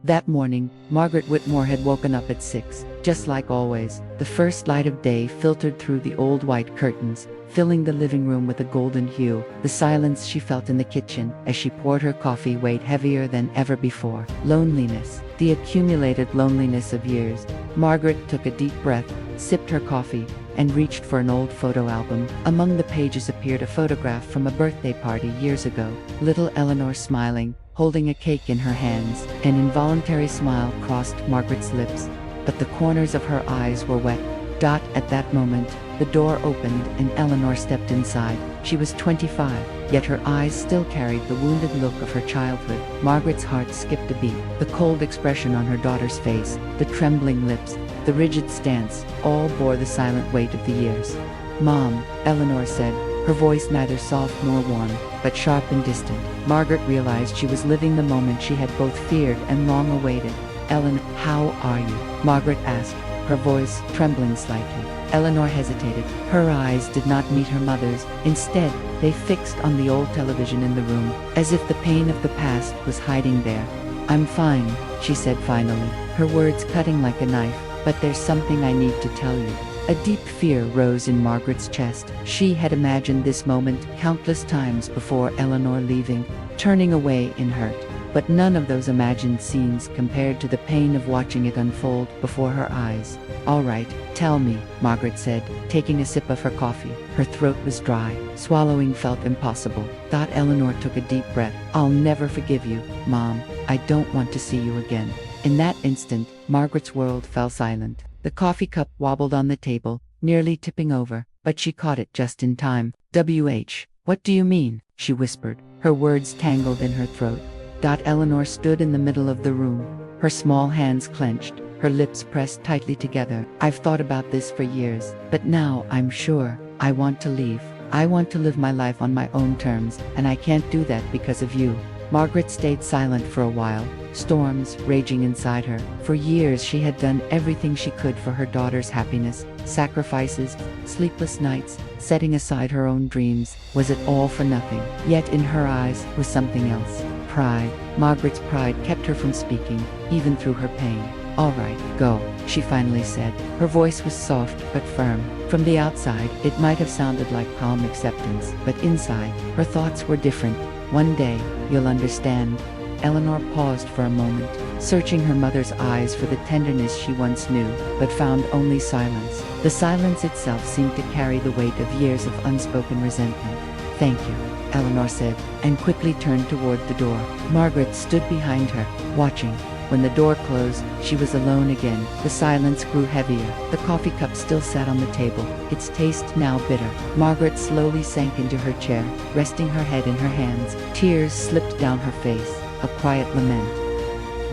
That morning, Margaret Whitmore had woken up at 6, just like always. The first light of day filtered through the old white curtains, filling the living room with a golden hue. The silence she felt in the kitchen as she poured her coffee weighed heavier than ever before. Loneliness, the accumulated loneliness of years. Margaret took a deep breath, sipped her coffee, and reached for an old photo album. Among the pages appeared a photograph from a birthday party years ago. Little Eleanor smiling, holding a cake in her hands. An involuntary smile crossed Margaret's lips, but the corners of her eyes were wet. At that moment, the door opened and Eleanor stepped inside. She was 25, yet her eyes still carried the wounded look of her childhood. Margaret's heart skipped a beat. The cold expression on her daughter's face, the trembling lips, the rigid stance, all bore the silent weight of the years. "Mom," Eleanor said, her voice neither soft nor warm, but sharp and distant. Margaret realized she was living the moment she had both feared and long awaited. "Eleanor, how are you?" Margaret asked, her voice trembling slightly. Eleanor hesitated. Her eyes did not meet her mother's. Instead, they fixed on the old television in the room, as if the pain of the past was hiding there. "I'm fine," she said finally, her words cutting like a knife, "but there's something I need to tell you." A deep fear rose in Margaret's chest. She had imagined this moment countless times before Eleanor leaving, turning away in hurt. But none of those imagined scenes compared to the pain of watching it unfold before her eyes. "All right, tell me," Margaret said, taking a sip of her coffee. Her throat was dry. Swallowing felt impossible. Eleanor took a deep breath. "I'll never forgive you, Mom. I don't want to see you again." In that instant, Margaret's world fell silent. The coffee cup wobbled on the table, nearly tipping over, but she caught it just in time. What do you mean?" she whispered, her words tangled in her throat. Eleanor stood in the middle of the room, her small hands clenched, her lips pressed tightly together. "I've thought about this for years, but now I'm sure. I want to leave. I want to live my life on my own terms, and I can't do that because of you." Margaret stayed silent for a while, storms raging inside her. For years she had done everything she could for her daughter's happiness, sacrifices, sleepless nights, setting aside her own dreams. Was it all for nothing? Yet in her eyes was something else. Pride. Margaret's pride kept her from speaking, even through her pain. "All right, go," she finally said. Her voice was soft but firm. From the outside, it might have sounded like calm acceptance, but inside, her thoughts were different. "One day, you'll understand." Eleanor paused for a moment, searching her mother's eyes for the tenderness she once knew, but found only silence. The silence itself seemed to carry the weight of years of unspoken resentment. "Thank you," Eleanor said, and quickly turned toward the door. Margaret stood behind her, watching. When the door closed, she was alone again. The silence grew heavier. The coffee cup still sat on the table, its taste now bitter. Margaret slowly sank into her chair, resting her head in her hands. Tears slipped down her face, a quiet lament.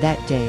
That day,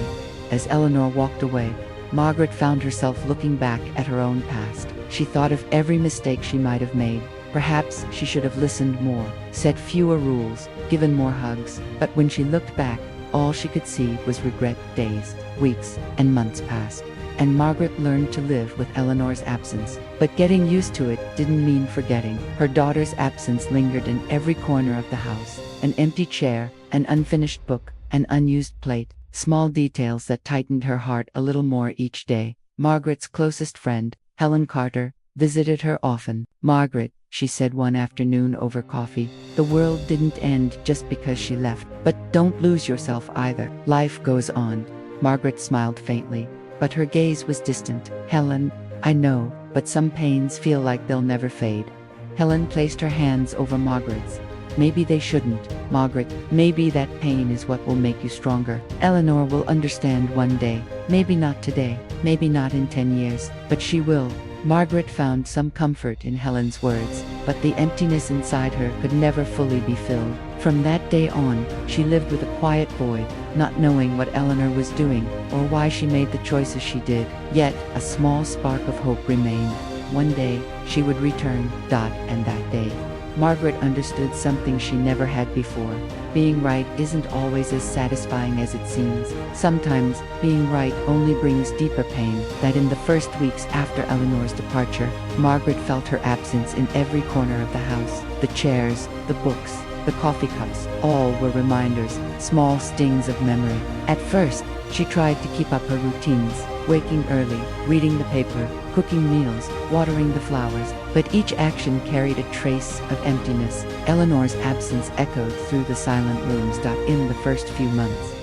as Eleanor walked away, Margaret found herself looking back at her own past. She thought of every mistake she might have made. Perhaps she should have listened more, set fewer rules, given more hugs. But when she looked back, all she could see was regret. Days, weeks, and months passed, and Margaret learned to live with Eleanor's absence. But getting used to it didn't mean forgetting. Her daughter's absence lingered in every corner of the house. An empty chair, an unfinished book, an unused plate, small details that tightened her heart a little more each day. Margaret's closest friend, Helen Carter, visited her often. "Margaret," she said one afternoon over coffee, "the world didn't end just because she left. But don't lose yourself either. Life goes on." Margaret smiled faintly, but her gaze was distant. "Helen, I know, but some pains feel like they'll never fade." Helen placed her hands over Margaret's. "Maybe they shouldn't, Margaret. Maybe that pain is what will make you stronger. Eleanor will understand one day. Maybe not today, maybe not in 10 years, but she will." Margaret found some comfort in Helen's words, but the emptiness inside her could never fully be filled. From that day on, she lived with a quiet void, not knowing what Eleanor was doing, or why she made the choices she did. Yet, a small spark of hope remained. One day, she would return. And that day, Margaret understood something she never had before. Being right isn't always as satisfying as it seems. Sometimes, being right only brings deeper pain. That in the first weeks after Eleanor's departure, Margaret felt her absence in every corner of the house. The chairs, the books, the coffee cups, all were reminders, small stings of memory. At first, She tried to keep up her routines, waking early, reading the paper, cooking meals, watering the flowers, but each action carried a trace of emptiness. Eleanor's absence echoed through the silent rooms. In the first few months,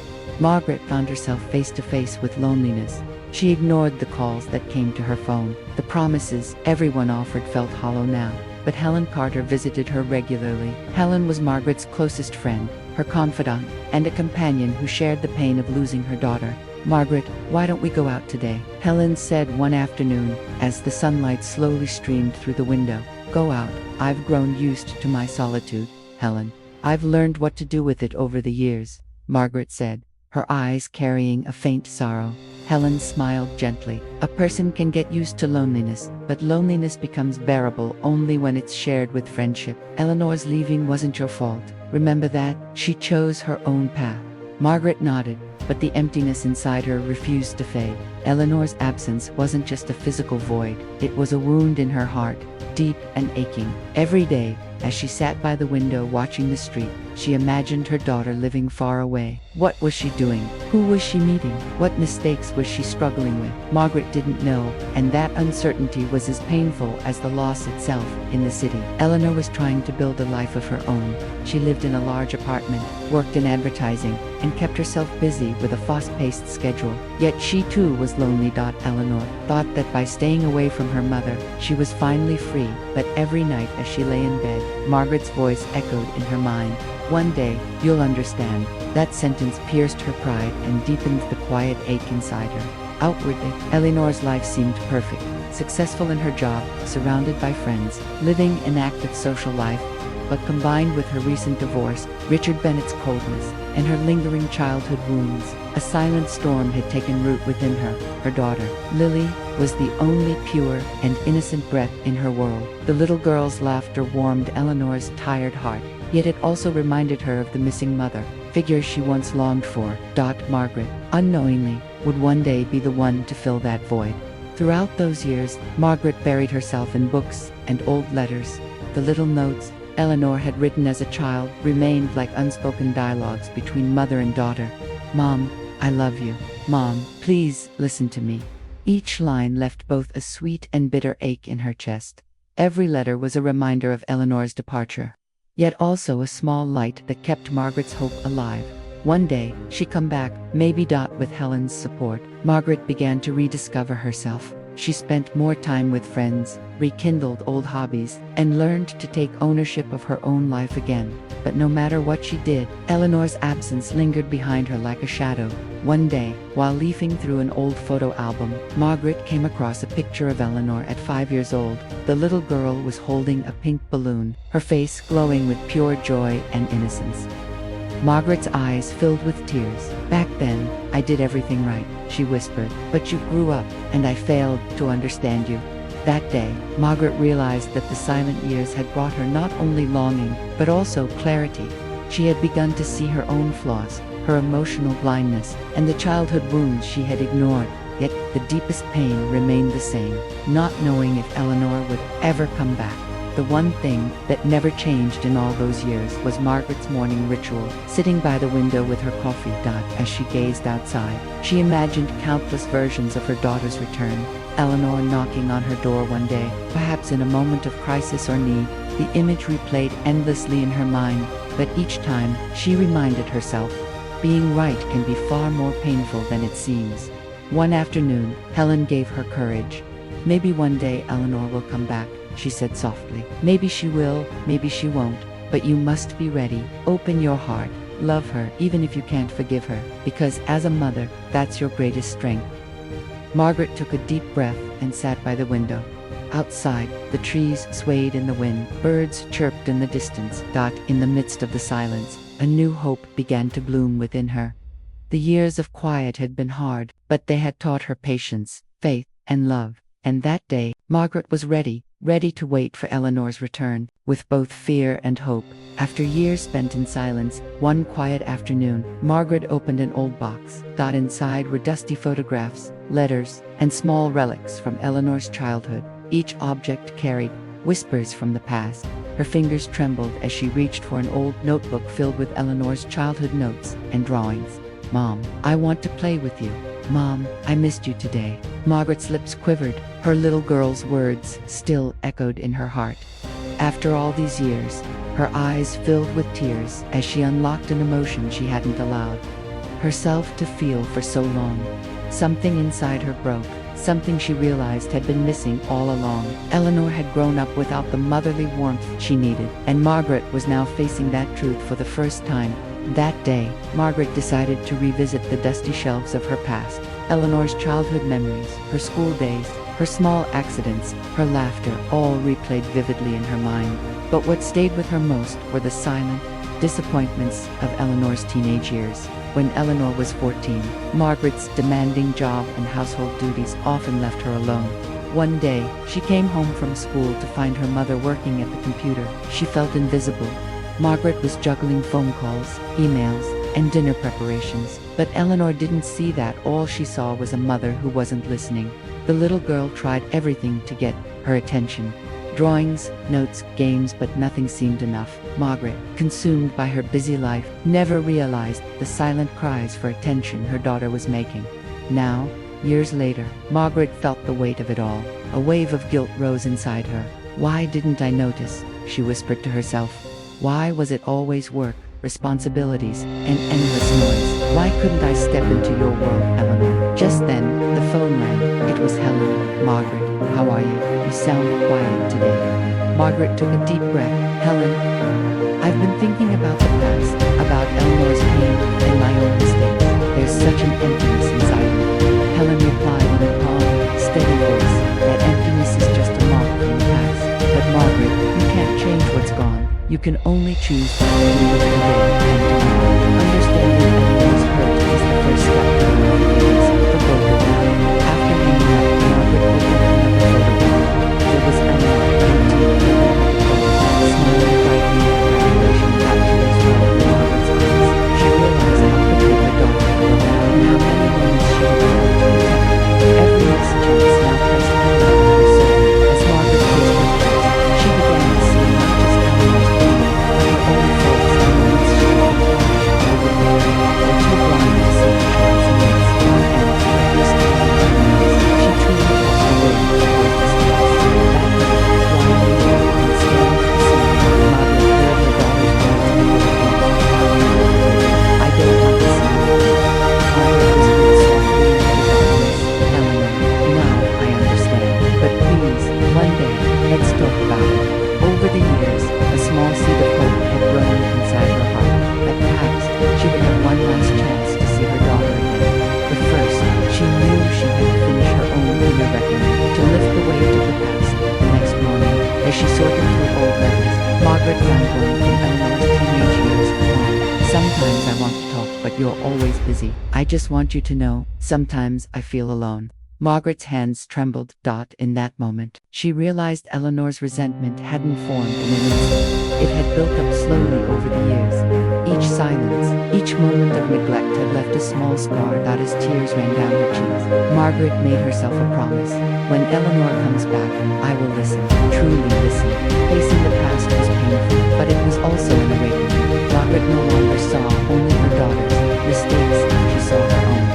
Margaret found herself face to face with loneliness. She ignored the calls that came to her phone. The promises everyone offered felt hollow now. But Helen Carter visited her regularly. Helen was Margaret's closest friend, her confidant, and a companion who shared the pain of losing her daughter. "Margaret, why don't we go out today?" Helen said one afternoon, as the sunlight slowly streamed through the window. "Go out. I've grown used to my solitude, Helen. I've learned what to do with it over the years," Margaret said, her eyes carrying a faint sorrow. Helen smiled gently. "A person can get used to loneliness, but loneliness becomes bearable only when it's shared with friendship. Eleanor's leaving wasn't your fault. Remember that? She chose her own path." Margaret nodded, but the emptiness inside her refused to fade. Eleanor's absence wasn't just a physical void, it was a wound in her heart, deep and aching. Every day, as she sat by the window watching the street, she imagined her daughter living far away. What was she doing? Who was she meeting? What mistakes was she struggling with? Margaret didn't know, and that uncertainty was as painful as the loss itself. In the city, Eleanor was trying to build a life of her own. She lived in a large apartment, worked in advertising, and kept herself busy with a fast-paced schedule. Yet she too was lonely. Eleanor thought that by staying away from her mother, she was finally free. But every night as she lay in bed, Margaret's voice echoed in her mind. "One day, you'll understand." That sentence pierced her pride and deepened the quiet ache inside her. Outwardly, Eleanor's life seemed perfect, successful in her job, surrounded by friends, living an active social life. But combined with her recent divorce, Richard Bennett's coldness, and her lingering childhood wounds, a silent storm had taken root within her. Her daughter, Lily, was the only pure and innocent breath in her world. The little girl's laughter warmed Eleanor's tired heart, yet it also reminded her of the missing mother, figure she once longed for. Margaret, unknowingly, would one day be the one to fill that void. Throughout those years, Margaret buried herself in books and old letters. The little notes Eleanor had written as a child remained like unspoken dialogues between mother and daughter. "Mom, I love you. Mom, please listen to me." Each line left both a sweet and bitter ache in her chest. Every letter was a reminder of Eleanor's departure, yet also a small light that kept Margaret's hope alive. One day, she'd come back, maybe with Helen's support. Margaret began to rediscover herself. She spent more time with friends, rekindled old hobbies, and learned to take ownership of her own life again. But no matter what she did, Eleanor's absence lingered behind her like a shadow. One day, while leafing through an old photo album, Margaret came across a picture of Eleanor at 5 years old. The little girl was holding a pink balloon, her face glowing with pure joy and innocence. Margaret's eyes filled with tears. "Back then, I did everything right," she whispered. "But you grew up, and I failed to understand you." That day, Margaret realized that the silent years had brought her not only longing, but also clarity. She had begun to see her own flaws, her emotional blindness, and the childhood wounds she had ignored. Yet, the deepest pain remained the same, not knowing if Eleanor would ever come back. The one thing that never changed in all those years was Margaret's morning ritual, sitting by the window with her coffee. As she gazed outside, she imagined countless versions of her daughter's return. Eleanor knocking on her door one day, perhaps in a moment of crisis or need. The image replayed endlessly in her mind, but each time, she reminded herself, being right can be far more painful than it seems. One afternoon, Helen gave her courage. "Maybe one day Eleanor will come back," she said softly. "Maybe she will, maybe she won't, but you must be ready. Open your heart, love her even if you can't forgive her, because as a mother, that's your greatest strength." Margaret took a deep breath and sat by the window. Outside, the trees swayed in the wind, birds chirped in the distance. In the midst of the silence, a new hope began to bloom within her. The years of quiet had been hard, but they had taught her patience, faith, and love. And that day, Margaret was ready to wait for Eleanor's return, with both fear and hope. After years spent in silence, one quiet afternoon, Margaret opened an old box. Inside were dusty photographs, letters, and small relics from Eleanor's childhood. Each object carried whispers from the past. Her fingers trembled as she reached for an old notebook filled with Eleanor's childhood notes and drawings. Mom, I want to play with you. Mom, I missed you today. Margaret's lips quivered. Her little girl's words still echoed in her heart. After all these years, her eyes filled with tears as she unlocked an emotion she hadn't allowed herself to feel for so long. Something inside her broke, something she realized had been missing all along. Eleanor had grown up without the motherly warmth she needed, and Margaret was now facing that truth for the first time. That day, Margaret decided to revisit the dusty shelves of her past. Eleanor's childhood memories, her school days, her small accidents, her laughter, all replayed vividly in her mind. But what stayed with her most were the silent disappointments of Eleanor's teenage years. When Eleanor was 14, Margaret's demanding job and household duties often left her alone. One day, she came home from school to find her mother working at the computer. She felt invisible. Margaret was juggling phone calls, emails, and dinner preparations. But Eleanor didn't see that. All she saw was a mother who wasn't listening. The little girl tried everything to get her attention. Drawings, notes, games, but nothing seemed enough. Margaret, consumed by her busy life, never realized the silent cries for attention her daughter was making. Now, years later, Margaret felt the weight of it all. A wave of guilt rose inside her. Why didn't I notice? She whispered to herself. Why was it always work, responsibilities, and endless noise? Why couldn't I step into your world, Eleanor? Just then, the phone rang. It was Helen. Margaret, how are you? You sound quiet today. Margaret took a deep breath. Helen, I've been thinking about the past, about Eleanor's pain and my own mistakes. There's such an emptiness inside me. Helen replied in a calm, steady voice. That emptiness is just a mark from the past. But Margaret, you can't change what's gone. You can only choose to deal with today and tomorrow. Understanding Eleanor's hurt is the first step to forgiveness for both of them. After hanging up, Margaret opened another photograph. There was Eleanor, 18, smiling brightly at the graduation captured as well in Margaret's eyes. She realized how quickly her daughter had grown, and how many moments she had tried to protect. Every missed chance now pressed Eleanor to her soul. As Margaret faced her fears, she began to see not just Eleanor's pain, but her own faults and moments she had overlooked, or too blind to see the chance in this. One end to the first time in her knees, she truly felt the weight of the worthless task. That day, blindly and staring at the ceiling, Margaret heard her daughter's words echo again. I don't want to see you. Margaret whispered softly into the darkness. Eleanor, now I understand. But please, one day, let's talk about it. Over the years, a small seed of hope had grown inside her heart, that perhaps she would have one last chance to see her daughter again. But first, she knew she had to finish her own inner reckoning, to lift the weight of the past. The next morning, as she sorted through old letters, Margaret found one from Eleanor's teenage years. Mom, sometimes I want to talk, but you're always busy. I just want you to know, sometimes I feel alone. Margaret's hands trembled. In that moment, she realized Eleanor's resentment hadn't formed in an instant. It had built up slowly over the years. Each silence, each moment of neglect had left a small scar. As tears ran down her cheeks, Margaret made herself a promise. When Eleanor comes back, I will listen, truly listen. Facing the past was painful, but it was also an awakening. Margaret no longer saw only her daughter's mistakes, she saw her own.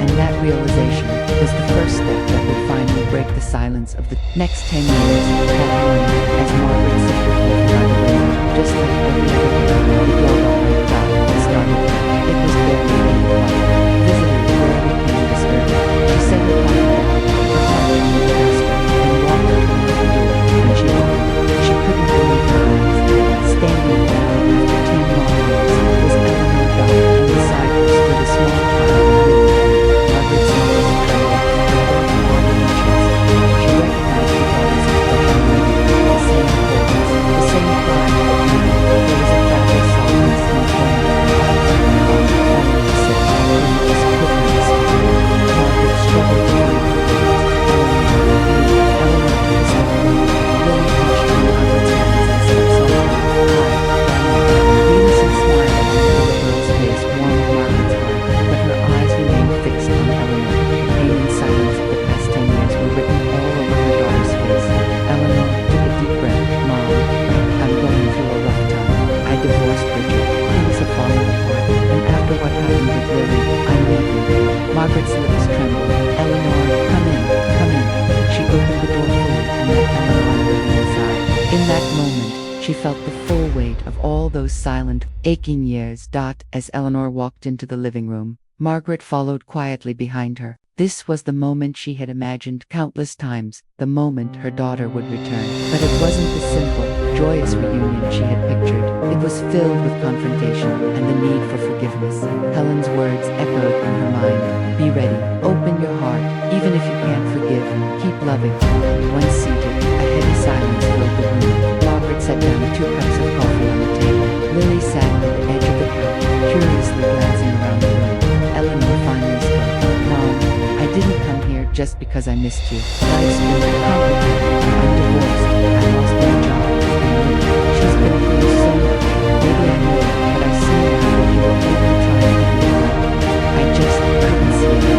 And that realization was the first step that would finally break the silence of the next 10 years. That morning, as Margaret sifted home by the window, just like every other day, the doorbell rang out and startled her. It was barely 8 o'clock. Visitors rarely came this early. She set her clock down, her heart beat faster, and walked up to the door. When she opened it, she couldn't believe her eyes. Standing there after 10 long years was Eleanor Dodd, and beside her stood a small child. Margaret's knees trembled, her heart caught in her chest. She recognized her daughter's expression immediately, the same coldness, the same pride, but now there was a fragile softness in the tone of her eyes. Eleanor said, lips trembled. Eleanor, come in, come in. She opened the door fully and let Eleanor waiting inside. In that moment, she felt the full weight of all those silent, aching years. As Eleanor walked into the living room, Margaret followed quietly behind her. This was the moment she had imagined countless times, the moment her daughter would return. But it wasn't the simple, joyous reunion she had pictured. It was filled with confrontation and the need for forgiveness. Helen's words echoed in her mind. Be ready, open your heart, even if you can't forgive, keep loving. Once seated, a heavy silence filled the room. Margaret set down 2 cups of coffee on the table. Lily sat at the edge of the couch, curiously glancing around the room. Eleanor finally spoke. Mom, I didn't come here just because I missed you. Life's been complicated. I'm divorced. I lost my job. She's been through so much. Maybe I know it, but I see now that you were only trying to be right. I just couldn't see it.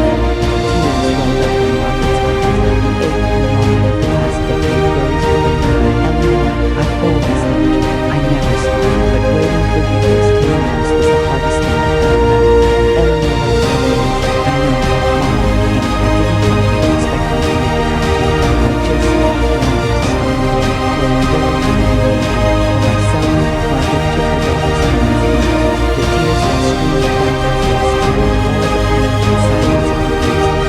Tears welled up in Margaret's eyes. The ache and longing of the past decade rose within her. Eleanor, I've always loved you. I never saw it, but waiting for you these 10 years was the hardest thing I've ever done. Eleanor, I know, Mom, and I didn't come here expecting to make it up to you. I just wanted to stop the pain. For myself, Margaret took her daughter's hands. The tears that streamed down her face and all the pain and silence of the days that passed.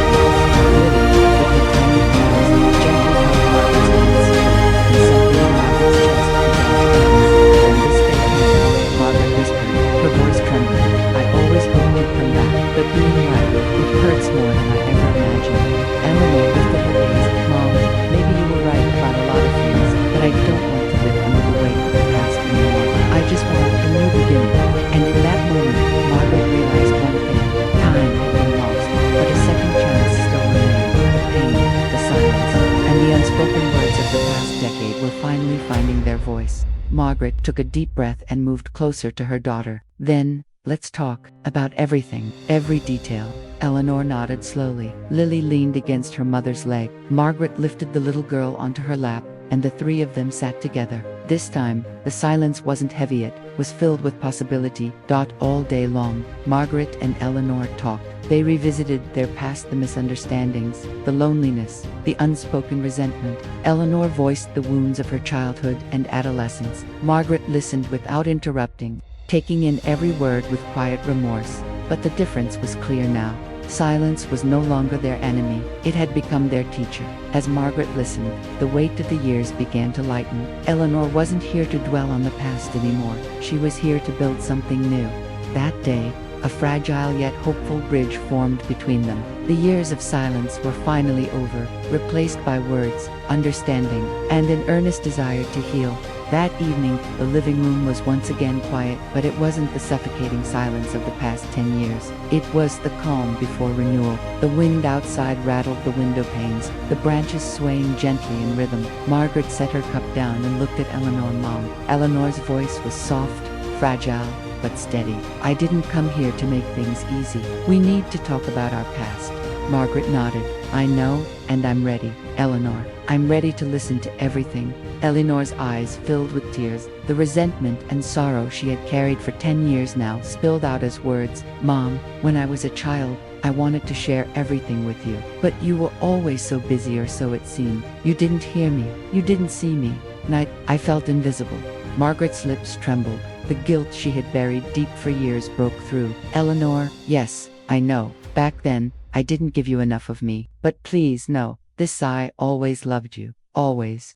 Lily, with her tiny hands, gently held Margaret's hands, and something in Margaret's chest began to dance. When this day came, Margaret whispered, her voice trembling, I always hoped you'd come back, but being right, it hurts more than I ever imagined. Eleanor lifted her gaze. Mom, maybe you were right about a lot of things, but I don't want to live under the weight of the past anymore. I just want a new beginning. And in that moment, Margaret realized one thing. Time had been lost, but a second chance still remained. The pain, the silence, and the unspoken words of the past decade were finally finding their voice. Margaret took a deep breath and moved closer to her daughter. Then, let's talk about everything, every detail. Eleanor nodded slowly. Lily leaned against her mother's leg. Margaret lifted the little girl onto her lap, and the 3 of them sat together. This time, the silence wasn't heavy, it was filled with possibility. All day long, Margaret and Eleanor talked. They revisited their past, the misunderstandings, the loneliness, the unspoken resentment. Eleanor voiced the wounds of her childhood and adolescence. Margaret listened without interrupting, taking in every word with quiet remorse. But the difference was clear now. Silence was no longer their enemy, it had become their teacher. As Margaret listened, the weight of the years began to lighten. Eleanor wasn't here to dwell on the past anymore. She was here to build something new. That day, a fragile yet hopeful bridge formed between them. The years of silence were finally over, replaced by words, understanding, and an earnest desire to heal. That evening, the living room was once again quiet, but it wasn't the suffocating silence of the past 10 years. It was the calm before renewal. The wind outside rattled the window panes, the branches swaying gently in rhythm. Margaret set her cup down and looked at Eleanor. Mom. Eleanor's voice was soft, fragile, but steady. I didn't come here to make things easy. We need to talk about our past. Margaret nodded. I know, and I'm ready. Eleanor, I'm ready to listen to everything. Eleanor's eyes filled with tears. The resentment and sorrow she had carried for 10 years now spilled out as words. Mom, when I was a child, I wanted to share everything with you. But you were always so busy, or so it seemed. You didn't hear me. You didn't see me. And I felt invisible. Margaret's lips trembled. The guilt she had buried deep for years broke through. Eleanor, yes, I know. Back then, I didn't give you enough of me. But please know, I always loved you. Always.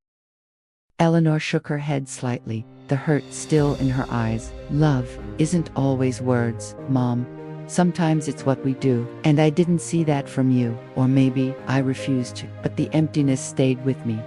Eleanor shook her head slightly, the hurt still in her eyes. Love isn't always words, Mom. Sometimes it's what we do. And I didn't see that from you. Or maybe I refused to. But the emptiness stayed with me.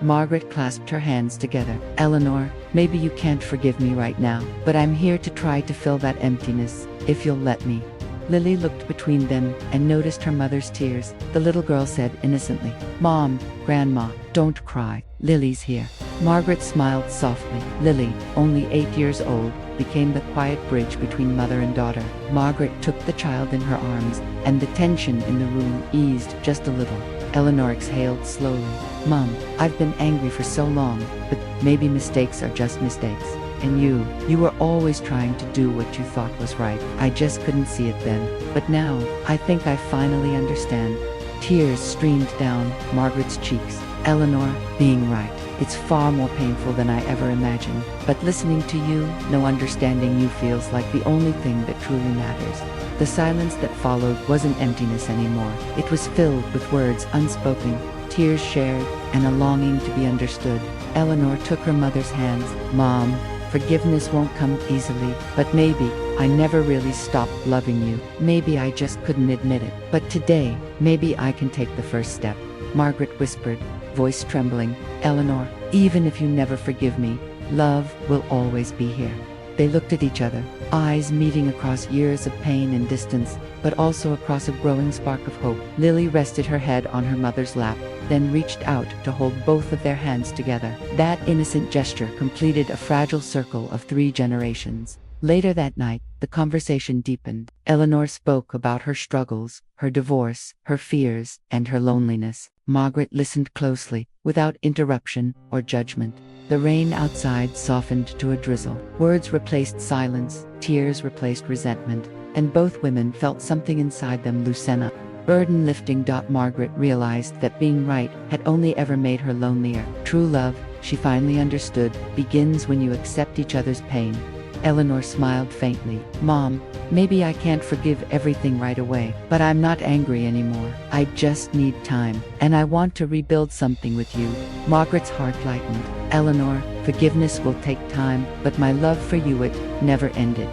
Margaret clasped her hands together. Eleanor, maybe you can't forgive me right now, but I'm here to try to fill that emptiness, if you'll let me. Lily looked between them and noticed her mother's tears. The little girl said innocently, Mom, Grandma, don't cry. Lily's here. Margaret smiled softly. Lily, only 8 years old, became the quiet bridge between mother and daughter. Margaret took the child in her arms, and the tension in the room eased just a little. Eleanor exhaled slowly. Mom, I've been angry for so long, but maybe mistakes are just mistakes. And you were always trying to do what you thought was right. I just couldn't see it then. But now, I think I finally understand. Tears streamed down Margaret's cheeks. Eleanor, being right. It's far more painful than I ever imagined. But listening to you, no understanding you feels like the only thing that truly matters. The silence that followed wasn't emptiness anymore. It was filled with words unspoken, tears shared, and a longing to be understood. Eleanor took her mother's hands. Mom, forgiveness won't come easily, but maybe I never really stopped loving you. Maybe I just couldn't admit it. But today, maybe I can take the first step. Margaret whispered, voice trembling. Eleanor, even if you never forgive me, love will always be here. They looked at each other, eyes meeting across years of pain and distance, but also across a growing spark of hope. Lily rested her head on her mother's lap, then reached out to hold both of their hands together. That innocent gesture completed a fragile circle of 3 generations. Later that night, the conversation deepened. Eleanor spoke about her struggles, her divorce, her fears, and her loneliness. Margaret listened closely, without interruption or judgment. The rain outside softened to a drizzle. Words replaced silence, tears replaced resentment, and both women felt something inside them loosen up. Burden lifting. Margaret realized that being right had only ever made her lonelier. True love, she finally understood, begins when you accept each other's pain. Eleanor smiled faintly. Mom, maybe I can't forgive everything right away, but I'm not angry anymore. I just need time, and I want to rebuild something with you. Margaret's heart lightened. Eleanor, forgiveness will take time, but my love for you, it never ended.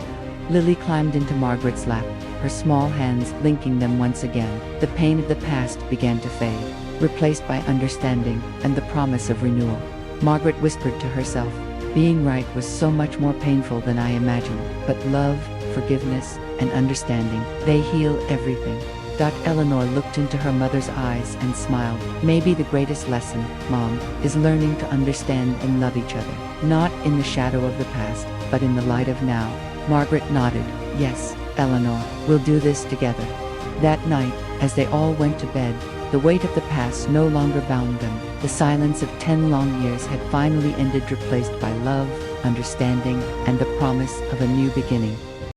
Lily climbed into Margaret's lap, her small hands linking them once again. The pain of the past began to fade, replaced by understanding and the promise of renewal. Margaret whispered to herself, being right was so much more painful than I imagined, but love, forgiveness, and understanding, they heal everything. Eleanor looked into her mother's eyes and smiled. Maybe the greatest lesson, Mom, is learning to understand and love each other, not in the shadow of the past, but in the light of now. Margaret nodded. Yes, Eleanor, we'll do this together. That night, as they all went to bed, the weight of the past no longer bound them. The silence of 10 long years had finally ended, replaced by love, understanding, and the promise of a new beginning.